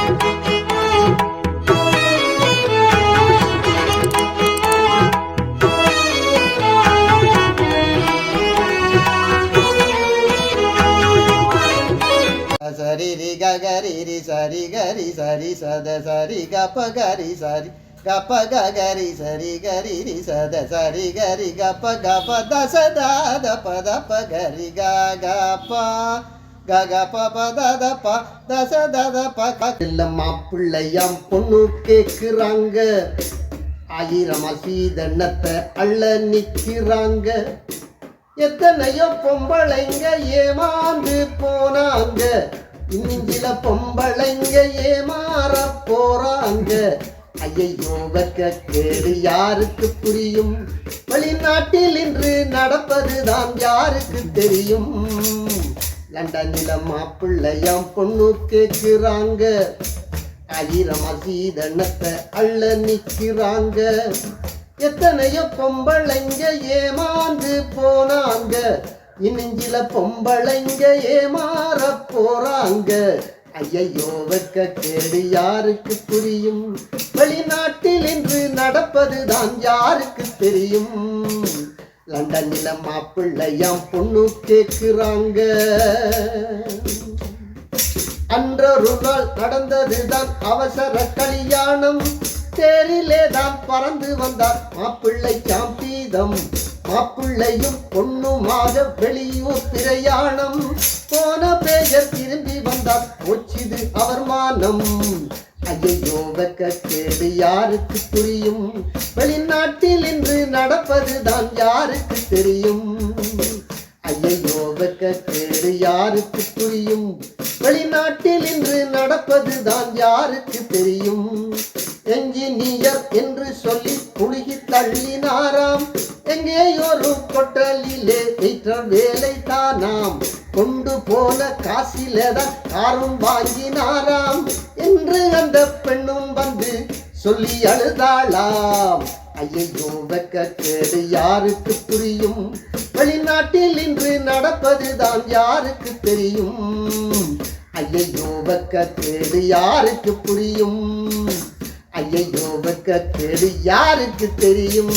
சரி ரி கரி ரி சரி கரி சரி சத சரி கப்ப கரி சரி கப்ப கரி சரி கரி ரி சத சரி கரி கப்ப கப்ப தச தாத பத ப கரி கப்ப கப்ப பத ப தச தத ப இல்ல மாப்பிள்ளையாம் பொண்ணு கேக்குறாங்க 1000 சீதனத்தை அள்ள நிக்கிறாங்க எத்தனையோ பொம்பளைங்க ஏமாந்து போனாங்க இன்னில பொம்பளைங்க ஏமாற போறாங்க ஐயோ வெக்க கேடு யாருக்கு புரியும் வெளிநாட்டில் இன்று நடப்பதுதான் யாருக்கு தெரியும் லண்டனில மாப்பிள்ளையாம் பொண்ணு கேட்கிறாங்க 1000 சீதனத்தை அள்ள நிக்கிறாங்க எத்தனையோ பொம்பளைங்க ஏமாந்து போனாங்க இன்னில பொம்பளைங்க ஏமாற போறாங்க ஐயோ வெக்க கேடு யாருக்கு புரியும் வெளிநாட்டில் இன்று நடப்பதுதான் யாருக்கு தெரியும் லண்டனில மாப்பிள்ளையாம் பொண்ணு கேட்கிறாங்க அன்றொரு நாள் நடந்ததுதான் அவசர கல்யாணம் தேரிலே தான் பறந்து வந்தார் மாப்பிள்ளை சாம்பீதம் மாப்பிள்ளையும் பொண்ணுமாக வெளியூர் பிரயாணம் போன பேயர் திரும்பி வந்தார் போச்சிது அவர் மானம் ஐயோ வெக்க கேடு யாருக்கு புரியும் வெளிநாட்டில் இன்று நடப்பதுதான் யாருக்கு தெரியும் ஐயோ வெக்க கேடு யாருக்கு புரியும் வெளிநாட்டில் இன்று நடப்பதுதான் யாருக்கு தெரியும் என்ஜினியர் என்று சொல்லி புழுகி தள்ளினாராம் எங்கேயொரு கொட்டலிலே வைத்த வேலை தானாம் கொண்டு போன காசிலதான் காரும் வாங்கினாராம் என்று அந்த பெண்ணும் வந்து சொல்லி அழுதாளாம் ஐயோ வெக்க கேடு யாருக்கு புரியும் வெளிநாட்டில் இன்று நடப்பதுதான் யாருக்கு தெரியும் ஐயோ வெக்க கேடு யாருக்கு புரியும் ஐயோ வெக்க கேடு யாருக்கு தெரியும்